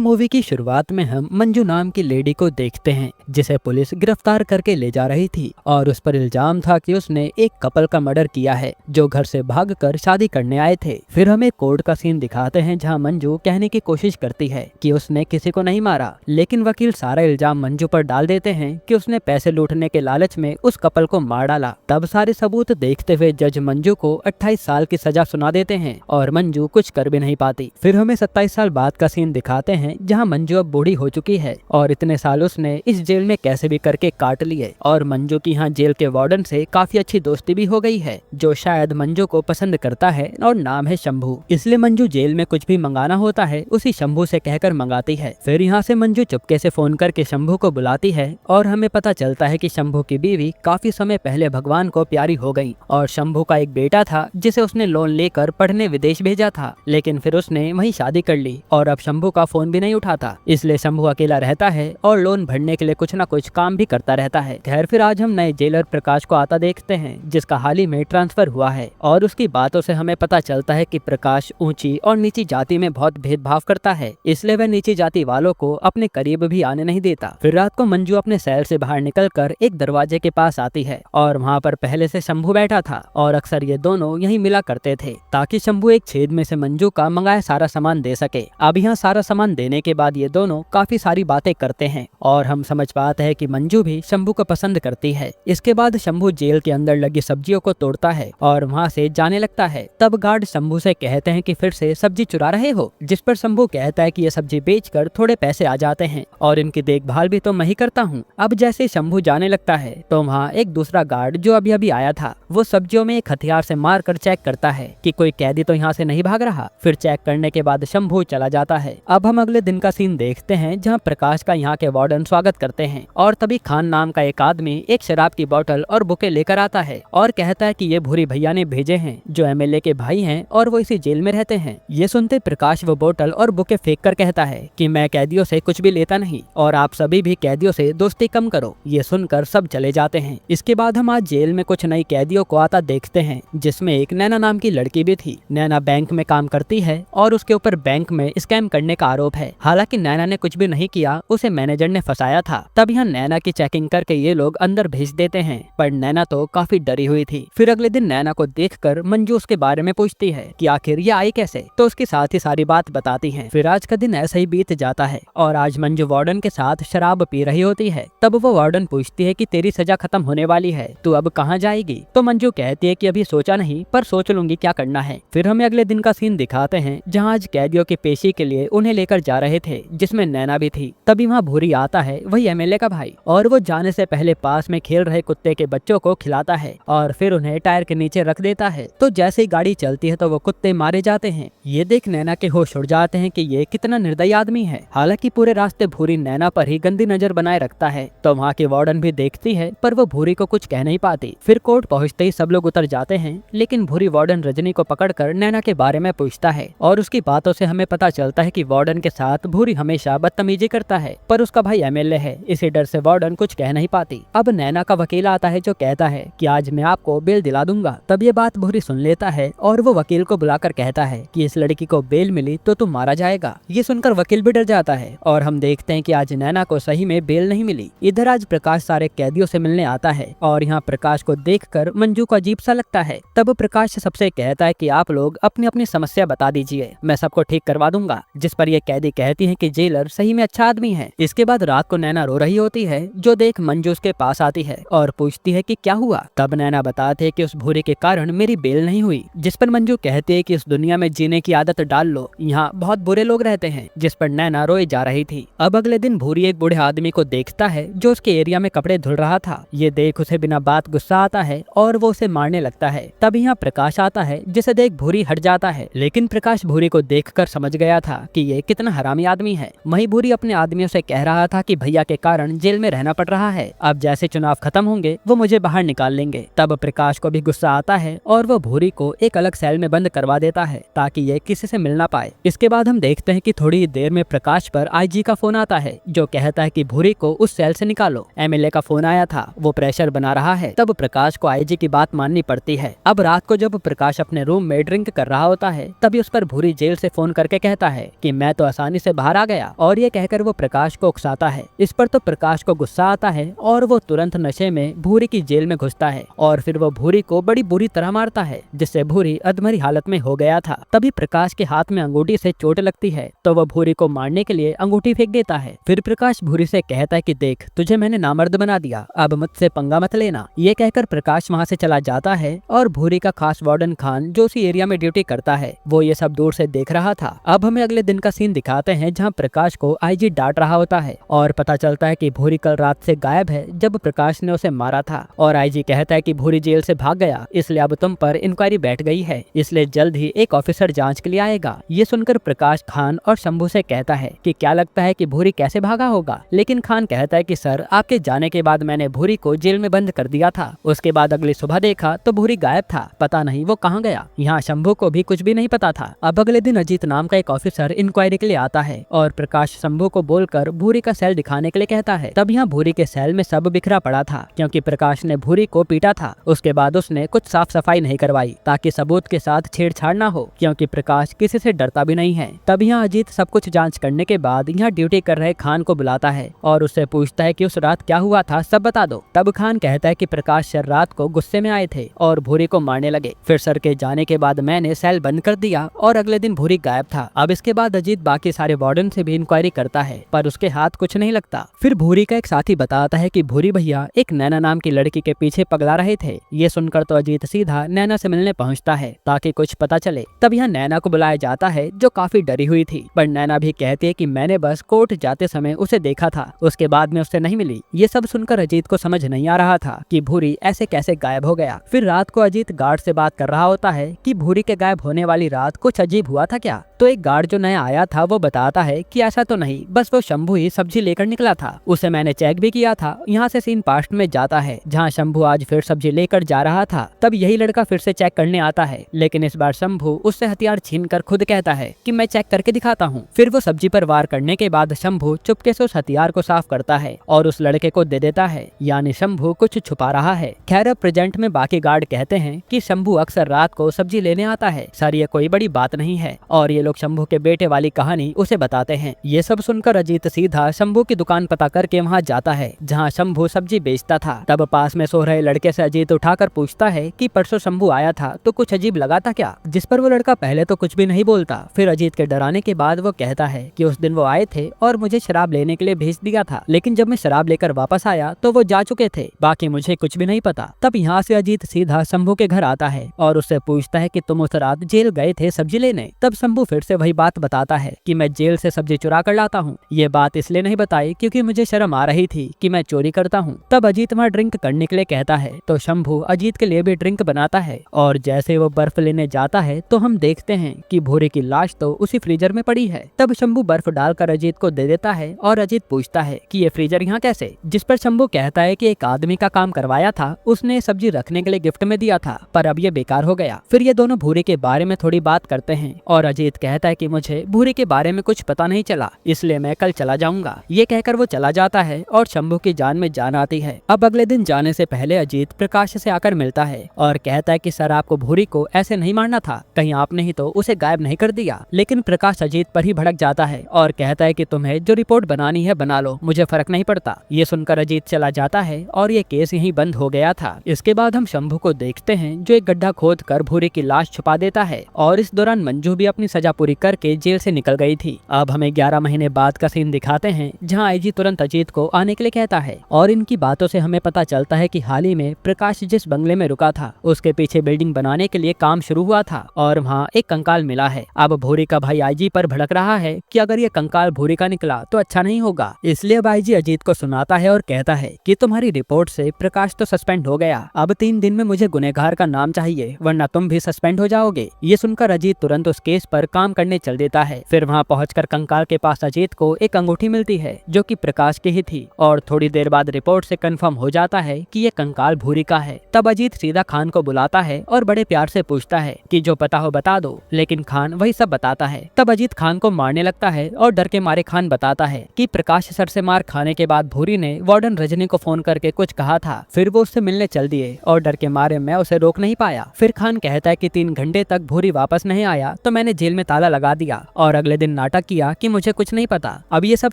Movie की शुरुआत में हम मंजू नाम की लेडी को देखते हैं जिसे पुलिस गिरफ्तार करके ले जा रही थी और उस पर इल्जाम था कि उसने एक कपल का मर्डर किया है जो घर से भागकर शादी करने आए थे। फिर हमें कोर्ट का सीन दिखाते हैं जहां मंजू कहने की कोशिश करती है कि उसने किसी को नहीं मारा, लेकिन वकील सारा इल्जाम मंजू पर डाल देते हैं कि उसने पैसे लूटने के लालच में उस कपल को मार डाला। तब सारे सबूत देखते हुए जज मंजू को 28 साल की सजा सुना देते हैं और मंजू कुछ कर भी नहीं पाती। फिर हमें 27 साल बाद का सीन दिखाते हैं जहां मंजू अब बूढ़ी हो चुकी है और इतने साल उसने इस जेल में कैसे भी करके काट लिए और मंजू की यहाँ जेल के वार्डन से काफी अच्छी दोस्ती भी हो गई है जो शायद मंजू को पसंद करता है और नाम है शंभू। इसलिए मंजू जेल में कुछ भी मंगाना होता है उसी शंभू से कहकर मंगाती है। फिर यहाँ से मंजू चुपके से फोन करके शंभू को बुलाती है और हमें पता चलता है कि शंभू की बीवी काफी समय पहले भगवान को प्यारी हो गई और शंभू का एक बेटा था जिसे उसने लोन लेकर पढ़ने विदेश भेजा था, लेकिन फिर उसने वहीं शादी कर ली और अब शंभू का फोन भी नहीं उठाता। इसलिए शंभू अकेला रहता है और लोन भरने के लिए कुछ न कुछ काम भी करता रहता है। खैर फिर आज हम नए जेलर प्रकाश को आता देखते हैं जिसका हाल ही में ट्रांसफर हुआ है और उसकी बातों से हमें पता चलता है कि प्रकाश ऊंची और नीची जाति में बहुत भेदभाव करता है, इसलिए वह नीची जाति वालों को अपने करीब भी आने नहीं देता। फिर रात को मंजू अपने सेल से बाहर निकलकर एक दरवाजे के पास आती है और वहाँ पर पहले से शंभू बैठा था और अक्सर ये दोनों यहीं मिला करते थे ताकि शंभू एक छेद में से मंजू का मंगाया सारा सामान दे सके। अब यहाँ सारा सामान देने के बाद ये दोनों काफी सारी बातें करते हैं और हम समझ पाते हैं कि मंजू भी शंभू को पसंद करती है। इसके बाद शंभू जेल के अंदर लगी सब्जियों को तोड़ता है और वहाँ से जाने लगता है। तब गार्ड शंभू से कहते हैं कि फिर से सब्जी चुरा रहे हो, जिस पर शंभू कहता है कि ये सब्जी बेचकर थोड़े पैसे आ जाते हैं और इनकी देखभाल भी तो मैं ही करता हूँ। अब जैसे शंभू जाने लगता है तो वहाँ एक दूसरा गार्ड जो अभी अभी आया था वो सब्जियों में एक हथियार से मार कर चेक करता है कि कोई कैदी तो यहाँ से नहीं भाग रहा। फिर चेक करने के बाद शंभू चला जाता है। अब हम अगले दिन का सीन देखते हैं जहाँ प्रकाश का यहाँ के वार्डन स्वागत करते हैं और तभी खान नाम का एक आदमी एक शराब की बोतल और बुके लेकर आता है और कहता है कि ये भूरी भैया ने भेजे हैं जो एमएलए के भाई हैं और वो इसी जेल में रहते हैं। ये सुनते प्रकाश वो बोतल और बुके फेंक कर कहता है कि मैं कैदियों से कुछ भी लेता नहीं और आप सभी भी कैदियों से दोस्ती कम करो। ये सुनकर सब चले जाते हैं। इसके बाद हम आज जेल में कुछ नई कैदियों को आता देखते हैं जिसमें एक नैना नाम की लड़की भी थी। नैना बैंक में काम करती है और उसके ऊपर बैंक में स्कैम करने का आरोप है। हालांकि नैना ने कुछ भी नहीं किया, उसे मैनेजर ने फंसाया था। तब यहाँ नैना की चेकिंग करके ये लोग अंदर भेज देते हैं, पर नैना तो काफी डरी हुई थी। फिर अगले दिन नैना को देखकर मंजू उसके बारे में पूछती है कि आखिर ये आई कैसे, तो उसके साथ ही सारी बात बताती है। फिर आज का दिन ऐसा ही बीत जाता है और आज मंजू वार्डन के साथ शराब पी रही होती है। तब वो वार्डन पूछती है कि तेरी सजा खत्म होने वाली है, तू अब कहाँ जाएगी? तो मंजू कहती है कि अभी सोचा नहीं, पर सोच लूंगी क्या करना है। फिर हमें अगले दिन का सीन दिखाते हैं जहाँ आज कैदियों की पेशी के लिए उन्हें लेकर जा रहे थे जिसमें नैना भी थी। तभी वहाँ भूरी आता है, वही एमएलए का भाई, और वो जाने से पहले पास में खेल रहे कुत्ते के बच्चों को खिलाता है और फिर उन्हें टायर के नीचे रख देता है। तो जैसे ही गाड़ी चलती है तो वो कुत्ते मारे जाते हैं। ये देख नैना के होश उड़ जाते हैं कि ये कितना निर्दयी आदमी है। हालांकि पूरे रास्ते भूरी नैना पर ही गंदी नजर बनाए रखता है। तो वहाँ की वार्डन भी देखती है पर वो भूरी को कुछ कह नहीं पाती। फिर कोर्ट पहुँचते ही सब लोग उतर जाते हैं, लेकिन भूरी वार्डन रजनी को पकड़कर नैना के बारे में पूछता है और उसकी बातों से हमें पता चलता है कि वार्डन के साथ भूरी हमेशा बदतमीजी करता है, पर उसका भाई एमएलए है, इसी डर से वार्डन कुछ कह नहीं पाती। अब नैना का वकील आता है जो कहता है कि आज मैं आपको बेल दिला दूंगा। तब ये बात भूरी सुन लेता है और वो वकील को बुलाकर कहता है कि इस लड़की को बेल मिली तो तू मारा जाएगा। ये सुनकर वकील भी डर जाता है और हम देखते हैं कि आज नैना को सही में बेल नहीं मिली। इधर आज प्रकाश सारे कैदियों से मिलने आता है और यहाँ प्रकाश को देखकर मंजू को अजीब सा लगता है। तब प्रकाश सबसे कहता है कि आप लोग अपनी अपनी समस्या बता दीजिए, मैं सबको ठीक करवा दूंगा। जिस पर ये कैदी कहती है कि जेलर सही में अच्छा आदमी है। इसके बाद रात को नैना रो रही होती है जो देख मंजू उसके पास आती है और पूछती है कि क्या हुआ। तब नैना बताते है कि उस भूरे के कारण मेरी बेल नहीं हुई। जिस पर मंजू कहती है कि इस दुनिया में जीने की आदत डाल लो, यहाँ बहुत बुरे लोग रहते हैं। जिस पर नैना रोए जा रही थी। अब अगले दिन भूरी एक बूढ़े आदमी को देखता है जो उसके एरिया में कपड़े धुल रहा था। ये देख उसे बिना बात गुस्सा आता है और वो उसे मारने लगता है। तब यहाँ प्रकाश आता है जिसे देख भूरी हट जाता है, लेकिन प्रकाश भूरी को देखकर समझ गया था कि ये कितना हरामी आदमी है। वहीं भूरी अपने आदमियों से कह रहा था कि भैया के कारण जेल में रहना पड़ रहा है, अब जैसे चुनाव खत्म होंगे वो मुझे बाहर निकाल लेंगे। तब प्रकाश को भी गुस्सा आता है और वो भूरी को एक अलग सेल में बंद करवा देता है ताकि ये किसी से मिल ना पाए। इसके बाद हम देखते हैं कि थोड़ी देर में प्रकाश पर आईजी का फोन आता है जो कहता है कि भूरी को उस सेल से निकालो, एमएलए का फोन आया था, वो प्रेशर बना रहा है। तब प्रकाश को आईजी की बात माननी पड़ती है। अब रात को जब प्रकाश अपने रूम में ड्रिंक कर रहा होता है तभी उस पर भूरी जेल से फोन करके कहता है कि मैं तो आसानी आसानी से बाहर आ गया और ये कहकर वो प्रकाश को उकसाता है। इस पर तो प्रकाश को गुस्सा आता है और वो तुरंत नशे में भूरी की जेल में घुसता है और फिर वो भूरी को बड़ी बुरी तरह मारता है, जिससे भूरी अधमरी हालत में हो गया था। तभी प्रकाश के हाथ में अंगूठी से चोट लगती है तो वो भूरी को मारने के लिए अंगूठी फेंक देता है। फिर प्रकाश भूरी से कहता है कि देख, तुझे मैंने नामर्द बना दिया, अब मुझसे पंगा मत लेना। ये कहकर प्रकाश वहाँ से चला जाता है और भूरी का खास वार्डन खान जो उसी एरिया में ड्यूटी करता है वो ये सब दूर से देख रहा था। अब हमें अगले दिन का सीन दिखाते हैं जहाँ प्रकाश को आईजी डांट रहा होता है और पता चलता है कि भूरी कल रात से गायब है जब प्रकाश ने उसे मारा था और आईजी कहता है कि भूरी जेल से भाग गया, इसलिए अब तुम पर इंक्वायरी बैठ गई है, इसलिए जल्द ही एक ऑफिसर जांच के लिए आएगा। ये सुनकर प्रकाश खान और शंभू से कहता है कि क्या लगता है कि भूरी कैसे भागा होगा, लेकिन खान कहता है कि सर, आपके जाने के बाद मैंने भूरी को जेल में बंद कर दिया था, उसके बाद अगली सुबह देखा तो भूरी गायब था, पता नहीं वो कहाँ गया। यहाँ शंभू को भी कुछ भी नहीं पता था। अब अगले दिन अजीत नाम का एक ऑफिसर इंक्वायरी के लिए आता है और प्रकाश शंभू को बोलकर भूरी का सेल दिखाने के लिए कहता है। तब यहाँ भूरी के सेल में सब बिखरा पड़ा था क्योंकि प्रकाश ने भूरी को पीटा था। उसके बाद उसने कुछ साफ सफाई नहीं करवाई ताकि सबूत के साथ छेड़छाड़ ना हो, क्योंकि प्रकाश किसी से डरता भी नहीं है। तब यहाँ अजीत सब कुछ जांच करने के बाद यहाँ ड्यूटी कर रहे खान को बुलाता है और उससे पूछता है कि उस रात क्या हुआ था, सब बता दो। तब खान कहता है कि प्रकाश सर रात को गुस्से में आए थे और भूरी को मारने लगे, फिर सर के जाने के बाद मैंने सेल बंद कर दिया और अगले दिन भूरी गायब था। अब इसके बाद अजीत बाकी सारे वार्डन से भी इंक्वायरी करता है पर उसके हाथ कुछ नहीं लगता। फिर भूरी का एक साथी बताता है कि भूरी भैया एक नैना नाम की लड़की के पीछे पगला रहे थे। ये सुनकर तो अजीत सीधा नैना से मिलने पहुंचता है ताकि कुछ पता चले। तब यहाँ नैना को बुलाया जाता है जो काफी डरी हुई थी, पर नैना भी कहती है कि मैंने बस कोर्ट जाते समय उसे देखा था, उसके बाद में उससे नहीं मिली। ये सब सुनकर अजीत को समझ नहीं आ रहा था कि भूरी ऐसे कैसे गायब हो गया। फिर रात को अजीत गार्ड से बात कर रहा होता है कि भूरी के गायब होने वाली रात कुछ अजीब हुआ था क्या। तो एक गार्ड जो नया आया था वो बताता है कि ऐसा तो नहीं, बस वो शंभू ही सब्जी लेकर निकला था, उसे मैंने चेक भी किया था। यहाँ से सीन पास्ट में जाता है जहाँ शंभू आज फिर सब्जी लेकर जा रहा था। तब यही लड़का फिर से चेक करने आता है, लेकिन इस बार शंभू उससे हथियार छीनकर खुद कहता है कि मैं चेक करके दिखाता हूँ। फिर वो सब्जी पर वार करने के बाद शंभू चुपके से उस हथियार को साफ करता है और उस लड़के को दे देता है, यानी शंभू कुछ छुपा रहा है। खैर अब प्रेजेंट में बाकी गार्ड कहते हैं कि शंभू अक्सर रात को सब्जी लेने आता है, सर ये कोई बड़ी बात नहीं है, और ये लोग शंभू के बेटे वाली कहानी उसे बताते हैं। ये सब सुनकर अजीत सीधा शंभू की दुकान पता करके वहाँ जाता है जहाँ शंभू सब्जी बेचता था। तब पास में सो रहे लड़के से अजीत उठाकर पूछता है कि परसों शंभू आया था तो कुछ अजीब लगा था क्या, जिस पर वो लड़का पहले तो कुछ भी नहीं बोलता। फिर अजीत के डराने के बाद वो कहता है कि उस दिन वो आए थे और मुझे शराब लेने के लिए भेज दिया था, लेकिन जब मैं शराब लेकर वापस आया तो वो जा चुके थे, बाकी मुझे कुछ भी नहीं पता। तब यहाँ से अजीत सीधा शंभू के घर आता है और उससे पूछता है कि तुम उस रात जेल गए थे सब्जी लेने। तब शंभू फिर से वही बात बताता है कि मैं जेल से सब्जी चुरा कर लाता हूँ। ये बात इसलिए नहीं बताई क्योंकि मुझे शर्म आ रही थी कि मैं चोरी करता हूँ। तब अजीत वहाँ ड्रिंक करने के लिए कहता है तो शंभू अजीत के लिए भी ड्रिंक बनाता है और जैसे वो बर्फ लेने जाता है तो हम देखते हैं कि भूरी की लाश तो उसी फ्रीजर में पड़ी है। तब शंभू बर्फ डालकर अजीत को दे देता है और अजीत पूछता है कि ये फ्रीजर यहाँ कैसे, जिस पर शंभू कहता है कि एक आदमी का काम करवाया था, उसने सब्जी रखने के लिए गिफ्ट में दिया था पर अब ये बेकार हो गया। फिर ये दोनों भूरी के बारे में थोड़ी बात करते हैं और अजीत कहता है कि मुझे भूरी के बारे में कुछ पता नहीं चला, इसलिए मैं कल चला जाऊंगा। ये कहकर वो चला जाता है और शंभू की जान में जान आती है। अब अगले दिन जाने से पहले अजीत प्रकाश से आकर मिलता है और कहता है कि सर आपको भूरी को ऐसे नहीं मारना था, कहीं आपने ही तो उसे गायब नहीं कर दिया। लेकिन प्रकाश अजीत पर ही भड़क जाता है और कहता है कि तुम्हें जो रिपोर्ट बनानी है बना लो, मुझे फर्क नहीं पड़ता। ये सुनकर अजीत चला जाता है और ये केस यहीं बंद हो गया था। इसके बाद हम शंभू को देखते हैं जो एक गड्ढा खोद कर भूरी की लाश छुपा देता है और इस दौरान मंजू भी अपनी सजा पूरी करके जेल से निकल गई थी। अब हमें 11 महीने बाद का सीन दिखाते हैं जहाँ आईजी तुरंत अजीत को आने के लिए कहता है और इनकी बातों से हमें पता चलता है कि हाल ही में प्रकाश जिस बंगले में रुका था उसके पीछे बिल्डिंग बनाने के लिए काम शुरू हुआ था और वहाँ एक कंकाल मिला है। अब भूरी का भाई आईजी पर भड़क रहा है कि अगर ये कंकाल भूरी का निकला तो अच्छा नहीं होगा, इसलिए अब आईजी अजीत को सुनाता है और कहता है कि तुम्हारी रिपोर्ट से प्रकाश तो सस्पेंड हो गया, अब 3 दिन में मुझे गुनहगार का नाम चाहिए वरना तुम भी सस्पेंड हो जाओगे। ये सुनकर अजीत तुरंत उस केस पर काम करने चल देता है। फिर वहाँ पहुंचकर कंकाल के पास अजीत को एक अंगूठी मिलती है जो कि प्रकाश की ही थी और थोड़ी देर बाद रिपोर्ट से कंफर्म हो जाता है कि ये कंकाल भूरी का है। तब अजीत सीधा खान को बुलाता है और बड़े प्यार से पूछता है कि जो पता हो बता दो, लेकिन खान वही सब बताता है। तब अजीत खान को मारने लगता है और डर के मारे खान बताता है कि प्रकाश सर से मार खाने के बाद भूरी ने वार्डन रजनी को फोन करके कुछ कहा था, फिर वो उससे मिलने चल दिए और डर के मारे मैं उसे रोक नहीं पाया। फिर खान कहता है कि 3 घंटे तक भूरी वापस नहीं आया तो मैंने जेल में ताला लगा दिया और अगले दिन नाटक किया कि मुझे कुछ नहीं पता। अब ये सब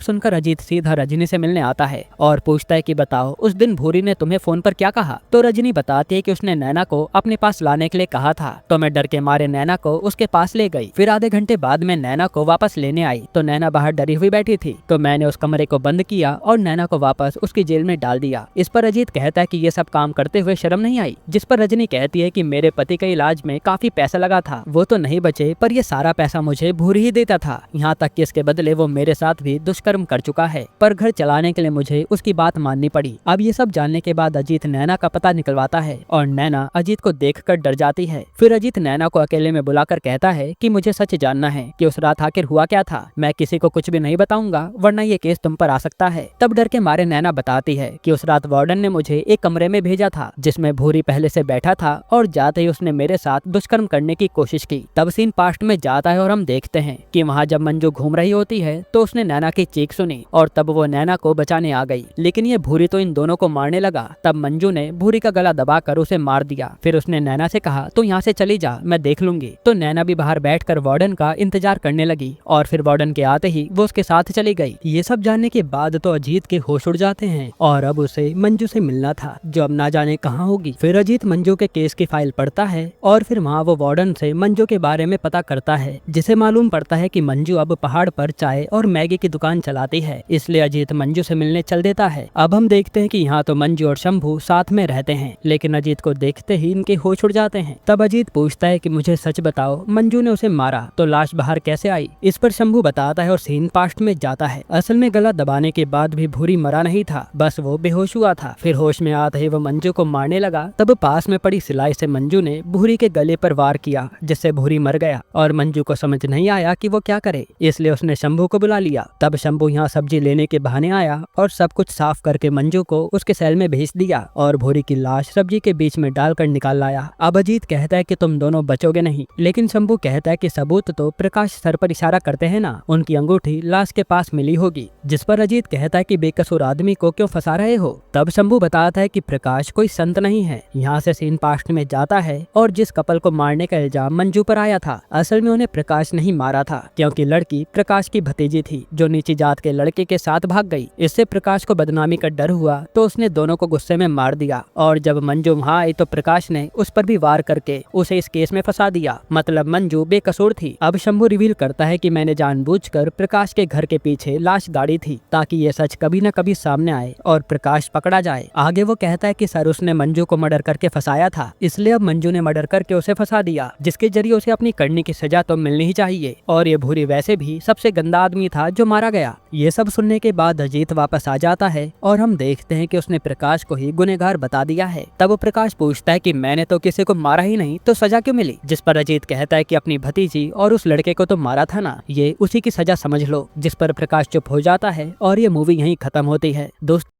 सुनकर अजीत सीधा रजनी से मिलने आता है और पूछता है कि बताओ उस दिन भूरी ने तुम्हें फोन पर क्या कहा। तो रजनी बताती है कि उसने नैना को अपने पास लाने के लिए कहा था, तो मैं डर के मारे नैना को उसके पास ले गई। फिर आधे घंटे बाद में नैना को वापस लेने आई तो नैना बाहर डरी हुई बैठी थी, तो मैंने उस कमरे को बंद किया और नैना को वापस उसकी जेल में डाल दिया। इस पर अजीत कहता है कि ये सब काम करते हुए शर्म नहीं आई। जिस पर रजनी कहती है कि मेरे पति के इलाज में काफी पैसा लगा था, वो तो नहीं बचे पर ये सारा पैसा मुझे भूरी ही देता था, यहाँ तक कि इसके बदले वो मेरे साथ भी दुष्कर्म कर चुका है, पर घर चलाने के लिए मुझे उसकी बात माननी पड़ी। अब ये सब जानने के बाद अजीत नैना का पता निकलवाता है और नैना अजीत को देखकर डर जाती है। फिर अजीत नैना को अकेले में बुलाकर कहता है कि मुझे सच जानना है कि उस रात आखिर हुआ क्या था। मैं किसी को कुछ भी नहीं बताऊंगा वरना ये केस तुम पर आ सकता है। तब डर के मारे नैना बताती है कि उस रात वार्डन ने मुझे एक कमरे में भेजा था जिसमें भूरी पहले से बैठा था और जाते ही उसने मेरे साथ दुष्कर्म करने की कोशिश की। तब सीन पास्ट में जाता है और हम देखते हैं कि वहाँ जब मंजू घूम रही होती है तो उसने नैना की चीख सुनी और तब वो नैना को बचाने आ गई, लेकिन ये भूरी तो इन दोनों को मारने लगा। तब मंजू ने भूरी का गला दबाकर उसे मार दिया। फिर उसने नैना से कहा तो यहाँ से चली जा, मैं देख लूंगी। तो नैना भी बाहर बैठकर वार्डन का इंतजार करने लगी और फिर वार्डन के आते ही वो उसके साथ चली गई। ये सब जानने के बाद तो अजीत के होश उड़ जाते हैं और अब उसे मंजू से मिलना था जो अब ना जाने कहाँ होगी। फिर अजीत मंजू के केस की फाइल पढ़ता है और फिर वहाँ वो वार्डन से मंजू के बारे में पता करता है, जिसे मालूम पड़ता है कि मंजू अब पहाड़ पर चाय और मैगी की दुकान चलाती है, इसलिए अजीत मंजू से मिलने चल देता है। अब हम देखते हैं कि यहाँ तो मंजू और शंभू साथ में रहते हैं, लेकिन अजीत को देखते ही इनके होश उड़ जाते हैं। तब अजीत पूछता है कि मुझे सच बताओ मंजू ने उसे मारा तो लाश बाहर कैसे आई। इस पर शंभू बताता है और सीन पास्ट में जाता है। असल में गला दबाने के बाद भी भूरी मरा नहीं था, बस वो बेहोश हुआ था। फिर होश में आते ही वो मंजू को मारने लगा। तब पास में पड़ी सिलाई से मंजू ने भूरी के गले पर वार किया जिससे भूरी मर गया और मंजू को समझ नहीं आया कि वो क्या करे, इसलिए उसने शंभू को बुला लिया। तब शंभू यहाँ सब्जी लेने के बहाने आया और सब कुछ साफ करके मंजू को उसके सेल में भेज दिया और भूरी की लाश सब्जी के बीच में डालकर निकाल लाया। अब अजीत कहता है कि तुम दोनों बचोगे नहीं, लेकिन शंभू कहता है कि सबूत तो प्रकाश सर पर इशारा करते हैं ना, उनकी अंगूठी लाश के पास मिली होगी। जिस पर अजीत कहता है कि बेकसूर आदमी को क्यों फंसा रहे हो। तब शंभू बताता है कि प्रकाश कोई संत नहीं है। यहाँ से सीन पास्ट में जाता है और जिस कपल को मारने का इल्जाम मंजू पर आया था, असल में उन्हें प्रकाश नहीं मारा था, क्योंकि लड़की प्रकाश की भतीजी थी जो नीची जात के लड़के के साथ भाग गई। इससे प्रकाश को बदनामी का डर हुआ तो उसने दोनों को गुस्से में मार दिया और जब मंजू वहाँ आई तो प्रकाश ने उस पर भी वार करके उसे इस केस में फंसा दिया, मतलब मंजू बेकसूर थी। अब शंभू रिवील करता है कि मैंने जानबूझकर प्रकाश के घर के पीछे लाश गाड़ी थी ताकि ये सच कभी न कभी सामने आए और प्रकाश पकड़ा जाए। आगे वो कहता है कि सर उसने मंजू को मर्डर करके फंसाया था, इसलिए अब मंजू ने मर्डर करके उसे फंसा दिया, जिसके जरिए उसे अपनी करने की सजा तो मिलनी ही चाहिए। और ये भूरी वैसे भी सबसे गंदा आदमी था जो मारा गया। ये सब सुनने के बाद अजीत वापस आ जाता है और हम देखते हैं कि उसने प्रकाश को ही गुनहगार बता दिया है। तब प्रकाश पूछता है कि मैंने तो किसी को मारा ही नहीं तो सजा क्यों मिली। जिस पर अजीत कहता है कि अपनी भतीजी और उस लड़के को तो मारा था ना, ये उसी की सजा समझ लो। जिस पर प्रकाश चुप हो जाता है और ये मूवी यहीं खत्म होती है। दोस्तों